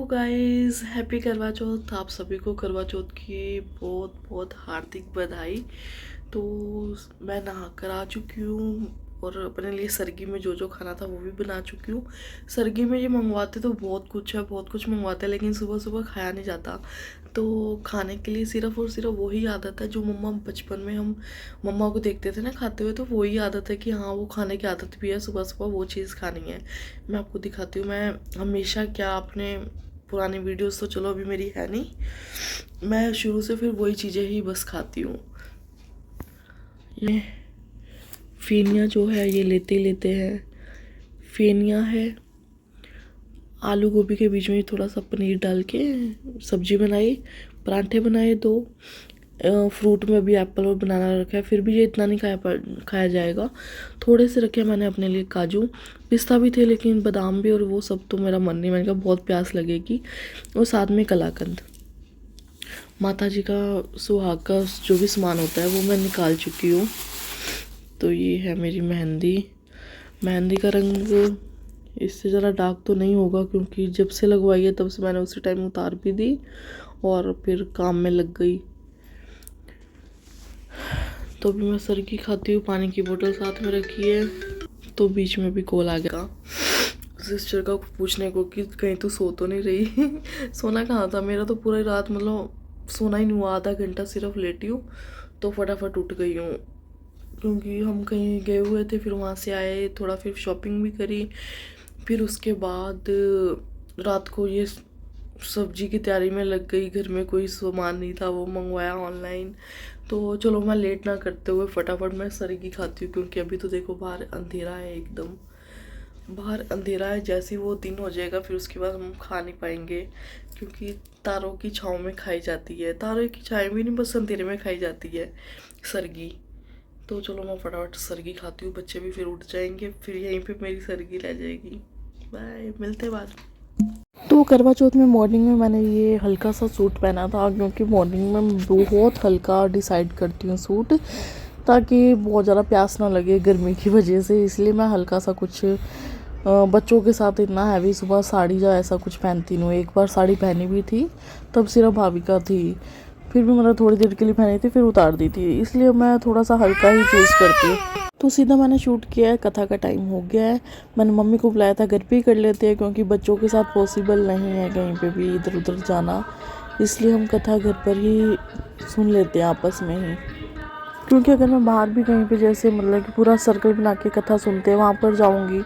Guys, happy करवा चौथ। आप सभी को करवा चौथ की बहुत बहुत हार्दिक बधाई। तो मैं नहा कर आ चुकी हूँ और अपने लिए सरगी में जो जो खाना था वो भी बना चुकी हूँ। सरगी में ये मंगवाते तो बहुत कुछ है, बहुत कुछ मंगवाते हैं, लेकिन सुबह सुबह खाया नहीं जाता। तो खाने के लिए सिर्फ और सिर्फ वही आदत है जो मम्मा बचपन में हम मम्मा को देखते थे ना खाते हुए, तो वही आदत है कि हाँ वो खाने की आदत भी है, सुबह सुबह वो चीज़ खानी है। मैं आपको दिखाती हूँ। मैं हमेशा क्या अपने पुरानी वीडियोस तो चलो अभी मेरी है नहीं, मैं शुरू से फिर वही चीज़ें ही बस खाती हूँ। ये फेनिया जो है ये लेते लेते हैं। फेनिया है, आलू गोभी के बीच में थोड़ा सा पनीर डाल के सब्जी बनाई, परांठे बनाए दो। फ्रूट में भी एप्पल और बनाना रखा है, फिर भी ये इतना नहीं खाया जाएगा। थोड़े से रखे मैंने अपने लिए काजू, पिस्ता भी थे लेकिन बादाम भी, और वो सब तो मेरा मन नहीं, मैंने कहा बहुत प्यास लगेगी। और साथ में कलाकंद। माता जी का सुहाग का जो भी सामान होता है वो मैं निकाल चुकी हूँ। तो ये है मेरी मेहंदी। मेहंदी का रंग इससे ज़रा डार्क तो नहीं होगा, क्योंकि जब से लगवाई है तब से मैंने उसी टाइम उतार भी दी और फिर काम में लग गई। तो अभी मैं सरगी खाती हूँ, पानी की बोतल साथ में रखी है। तो बीच में भी कॉल आ गया सिस्टर का पूछने को कि कहीं तो सो तो नहीं रही। सोना कहाँ था, मेरा तो पूरी रात मतलब सोना ही नहीं हुआ, आधा घंटा सिर्फ लेटी हूँ तो फटाफट उठ गई हूँ। क्योंकि हम कहीं गए हुए थे, फिर वहाँ से आए, थोड़ा फिर शॉपिंग भी करी, फिर उसके बाद रात को ये सब्जी की तैयारी में लग गई। घर में कोई सामान नहीं था, वो मंगवाया ऑनलाइन। तो चलो मैं लेट ना करते हुए फटाफट मैं सरगी खाती हूँ, क्योंकि अभी तो देखो बाहर अंधेरा है, एकदम बाहर अंधेरा है। जैसे ही वो दिन हो जाएगा फिर उसके बाद हम खा नहीं पाएंगे, क्योंकि तारों की छाँव में खाई जाती है। तारों की छाँव भी नहीं, बस अंधेरे में खाई जाती है सरगी। तो चलो मैं फटाफट सरगी खाती हूँ, बच्चे भी फिर उठ जाएंगे, फिर यहीं पे मेरी सरगी रह जाएगी। बाय, मिलते बाद। तो करवा चौथ में मॉर्निंग में मैंने ये हल्का सा सूट पहना था, क्योंकि मॉर्निंग में बहुत हल्का डिसाइड करती हूँ सूट, ताकि बहुत ज़्यादा प्यास ना लगे गर्मी की वजह से। इसलिए मैं हल्का सा कुछ बच्चों के साथ इतना हैवी सुबह साड़ी या ऐसा कुछ पहनती नहीं हूँ। एक बार साड़ी पहनी भी थी, तब सिर्फ भाभी का थी, फिर भी मतलब थोड़ी देर के लिए पहनी थी, फिर उतार दी थी। इसलिए मैं थोड़ा सा हल्का ही चूज़ करती हूँ। तो सीधा मैंने शूट किया है, कथा का टाइम हो गया है। मैंने मम्मी को बुलाया था, घर पे ही कर लेते हैं, क्योंकि बच्चों के साथ पॉसिबल नहीं है कहीं पे भी इधर उधर जाना। इसलिए हम कथा घर पर ही सुन लेते हैं आपस में ही। क्योंकि अगर मैं बाहर भी कहीं पे जैसे मतलब कि पूरा सर्कल बना के कथा सुनते हैं, वहाँ पर जाऊँगी,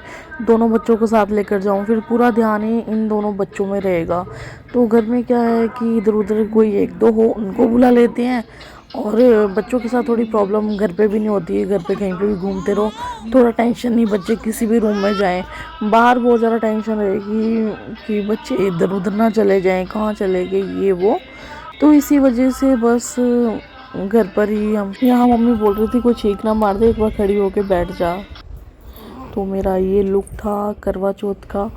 दोनों बच्चों को साथ लेकर जाऊँ, फिर पूरा ध्यान ही इन दोनों बच्चों में रहेगा। तो घर में क्या है कि इधर उधर कोई एक दो हो उनको बुला लेते हैं, और बच्चों के साथ थोड़ी प्रॉब्लम घर पे भी नहीं होती है। घर पे कहीं पे भी घूमते रहो, थोड़ा टेंशन नहीं, बच्चे किसी भी रूम में जाएं। बाहर बहुत ज़्यादा टेंशन रहेगी कि बच्चे इधर उधर ना चले जाएं, कहाँ चले गए ये वो। तो इसी वजह से बस घर पर ही हम। यहाँ मम्मी बोल रही थी कोई छींक ना मार दे, एक बार खड़ी होके बैठ जा। तो मेरा ये लुक था करवा चौथ का।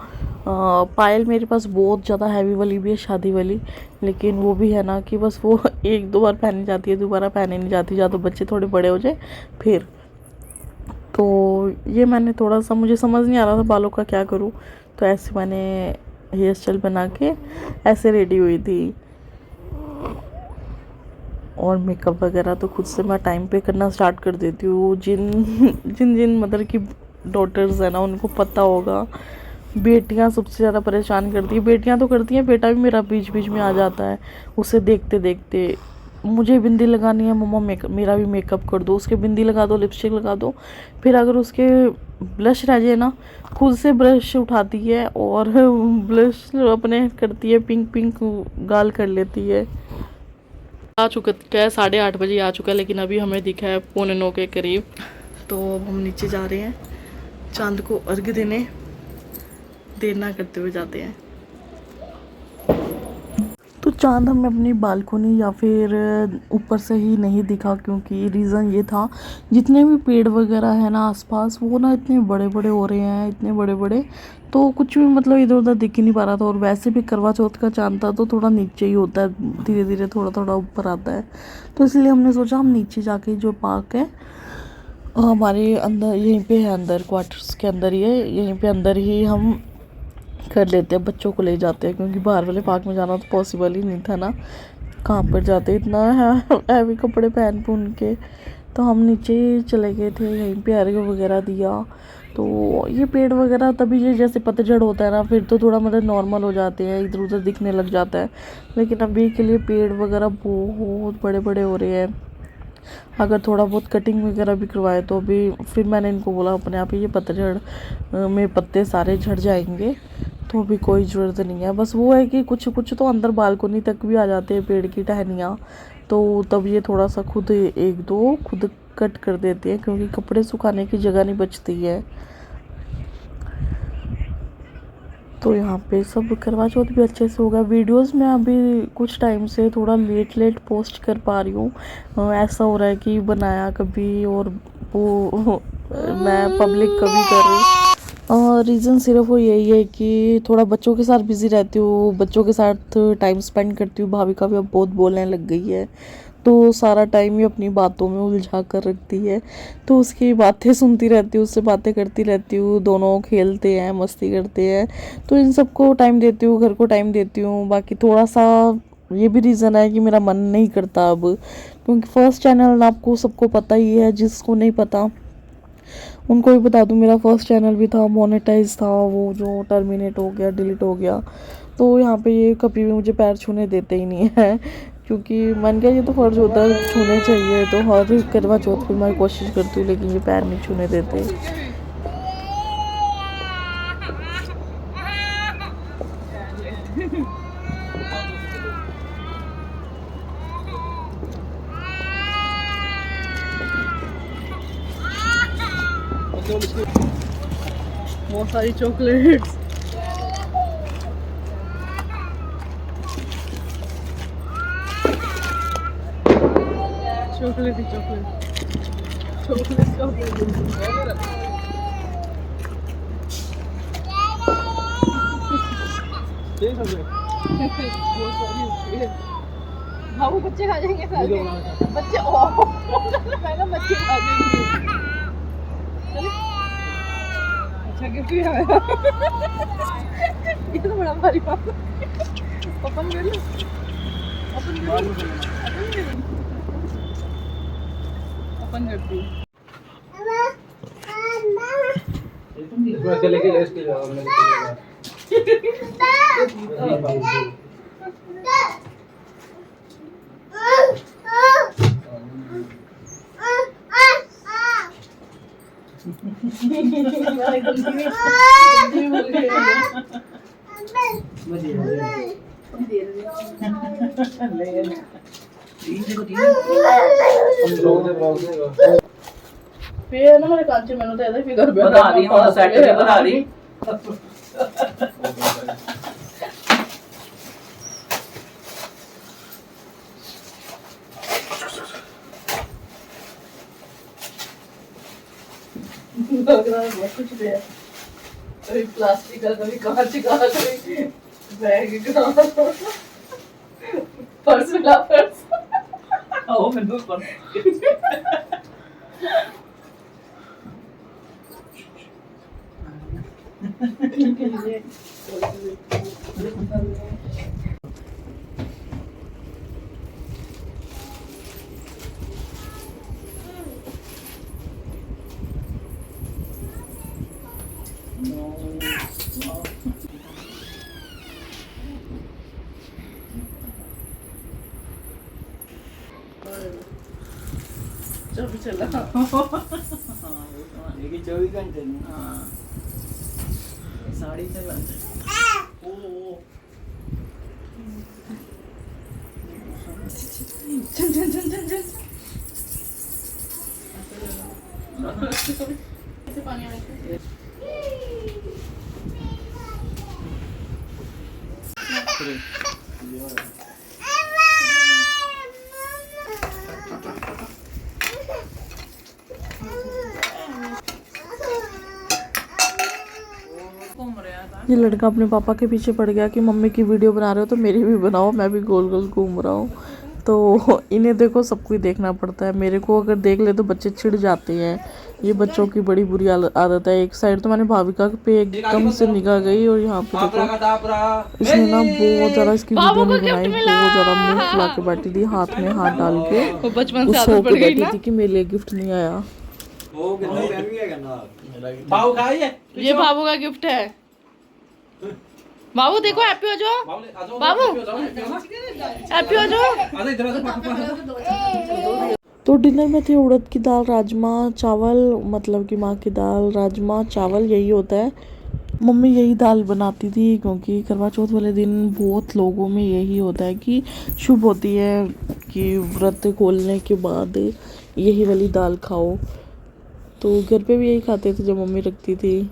पायल मेरे पास बहुत ज़्यादा हैवी वाली भी है, शादी वाली, लेकिन वो भी है ना कि बस वो एक दो बार पहनी जाती है, दोबारा पहनी नहीं जाती, या तो बच्चे थोड़े बड़े हो जाए फिर। तो ये मैंने थोड़ा सा, मुझे समझ नहीं आ रहा था बालों का क्या करूँ, तो ऐसे मैंने हेयर स्टाइल बना के ऐसे रेडी हुई थी। और मेकअप वगैरह तो खुद से मैं टाइम पे करना स्टार्ट कर देती हूँ। जिन मदर की डॉटर्स है ना, उनको पता होगा, बेटियां सबसे ज़्यादा परेशान करती है। बेटियां तो करती हैं, बेटा भी मेरा बीच बीच में आ जाता है उसे देखते देखते। मुझे बिंदी लगानी है, मम्मा मेरा भी मेकअप कर दो, उसके बिंदी लगा दो, लिपस्टिक लगा दो। फिर अगर उसके ब्लश रह जाए ना, खुद से ब्रश उठाती है और ब्लश अपने करती है, पिंक पिंक गाल कर लेती है। आ चुका है, 8:30 बजे आ चुका है, लेकिन अभी हमें दिखा है 8:45 के करीब। तो अब हम नीचे जा रहे हैं चांद को अर्घ्य देने, देर ना करते हुए जाते हैं। तो चांद हमें अपनी बालकोनी या फिर ऊपर से ही नहीं दिखा, क्योंकि रीज़न ये था, जितने भी पेड़ वगैरह है ना आसपास, वो ना इतने बड़े बड़े हो रहे हैं, इतने बड़े बड़े, तो कुछ भी मतलब इधर उधर दिख ही नहीं पा रहा था। और वैसे भी करवा चौथ का चांद था तो थोड़ा नीचे ही होता है, धीरे धीरे थोड़ा थोड़ा ऊपर आता है। तो इसलिए हमने सोचा हम नीचे जाके, जो पार्क है हमारे अंदर यहीं पे है, अंदर क्वार्टर्स के अंदर ही है, यहीं पे अंदर ही हम कर लेते हैं, बच्चों को ले जाते हैं, क्योंकि बाहर वाले पार्क में जाना तो पॉसिबल ही नहीं था ना। कहाँ पर जाते इतना हैवी कपड़े पहन के। तो हम नीचे चले गए थे, यहीं पे अर्घ वगैरह दिया। तो ये पेड़ वगैरह तभी ये जैसे पतझड़ होता है ना, फिर तो थोड़ा मतलब नॉर्मल हो जाते हैं, इधर उधर दिखने लग जाता है। लेकिन अभी के लिए पेड़ वगैरह बहुत बड़े बड़े हो रहे हैं। अगर थोड़ा बहुत कटिंग वगैरह भी करवाए तो अभी, फिर मैंने इनको बोला अपने आप ही ये पतझड़ में पत्ते सारे झड़ जाएंगे, तो अभी कोई ज़रूरत नहीं है। बस वो है कि कुछ कुछ तो अंदर बालकोनी तक भी आ जाते हैं पेड़ की टहनियाँ, तो तब ये थोड़ा सा खुद एक दो खुद कट कर देते हैं, क्योंकि कपड़े सुखाने की जगह नहीं बचती है। तो यहाँ पे सब करवा चौथ भी अच्छे से होगा। वीडियोस में अभी कुछ टाइम से थोड़ा लेट पोस्ट कर पा रही हूँ। ऐसा हो रहा है कि बनाया कभी और वो मैं पब्लिक कभी कर रही हूँ। और रीज़न सिर्फ वो यही है कि थोड़ा बच्चों के साथ बिज़ी रहती हूँ, बच्चों के साथ टाइम स्पेंड करती हूँ। भाभी का भी अब बहुत बोलने लग गई है, तो सारा टाइम ही अपनी बातों में उलझा कर रखती है। तो उसकी बातें सुनती रहती हूँ, उससे बातें करती रहती हूँ, दोनों खेलते हैं, मस्ती करते हैं। तो इन सबको टाइम देती हूँ, घर को टाइम देती हूँ। बाकी थोड़ा सा ये भी रीज़न है कि मेरा मन नहीं करता अब, क्योंकि फर्स्ट चैनल आपको सबको पता ही है, जिसको नहीं पता उनको भी बता दूँ, मेरा फर्स्ट चैनल भी था, मोनेटाइज था, वो जो टर्मिनेट हो गया, डिलीट हो गया। तो यहाँ पे ये कभी भी मुझे पैर छूने देते ही नहीं है, क्योंकि मन का ये तो फ़र्ज़ होता है छूने चाहिए। तो हर करवा चौथ पे मैं कोशिश करती हूँ, लेकिन ये पैर नहीं छूने देते। बहुत सारी चॉकलेट्स, चॉकलेट ही चॉकलेट हाँ वो बच्चे खा जाएंगे सारे बच्चे। मैं ना बच्चे खा जाएंगे। अच्छा गिफ्ट भी आया। ये तो बड़ा भारी बात है। अपन कर लो, अपन करती हूँ। लेके लेके जाओ। फिर ना मेरे कांचे मैंने तो ऐसे फिगर बता रही हूँ, सेट पे बता रही। लग रहा है बहुत कुछ भी है, कभी प्लास्टिक का, कभी कांच का, कभी बैग का, पर्स मिला पर्स। ओ मैं दूर पर चल चला। लेकिन 24 घंटे हाँ साड़ी से बनते चल चल चल चल चल पानी में ये लड़का अपने पापा के पीछे पड़ गया कि मम्मी की वीडियो बना रहे हो तो मेरी भी बनाओ, मैं भी गोल गोल घूम रहा हूँ। तो इन्हें देखो सब कुछ देखना पड़ता है। मेरे को अगर देख ले तो बच्चे चिढ़ जाते हैं। ये बच्चों की बड़ी बुरी आदत है। एक साइड तो मैंने भाविका पे एकदम से निगाह गई और यहाँ पे देखो इसने ना बहुत ज्यादा इसकी वीडियो नहीं बनाई, बहुत ज्यादा मुंह फुला के बैठी थी, हाथ में हाथ डाल के बचपन उस शौक पे बैठी थी कि मेरे लिए गिफ्ट नहीं आया। ये बाबू का गिफ्ट है। बाबू देखो हैप्पी हो जाओ, बाबू हैप्पी हो जाओ। तो डिनर में थे उड़द की दाल, राजमा चावल, मतलब कि माँ की दाल राजमा चावल यही होता है। मम्मी यही दाल बनाती थी क्योंकि करवा चौथ वाले दिन बहुत लोगों में यही होता है कि शुभ होती है कि व्रत खोलने के बाद यही वाली दाल खाओ। तो घर पे भी यही खाते थे जब मम्मी रखती थी।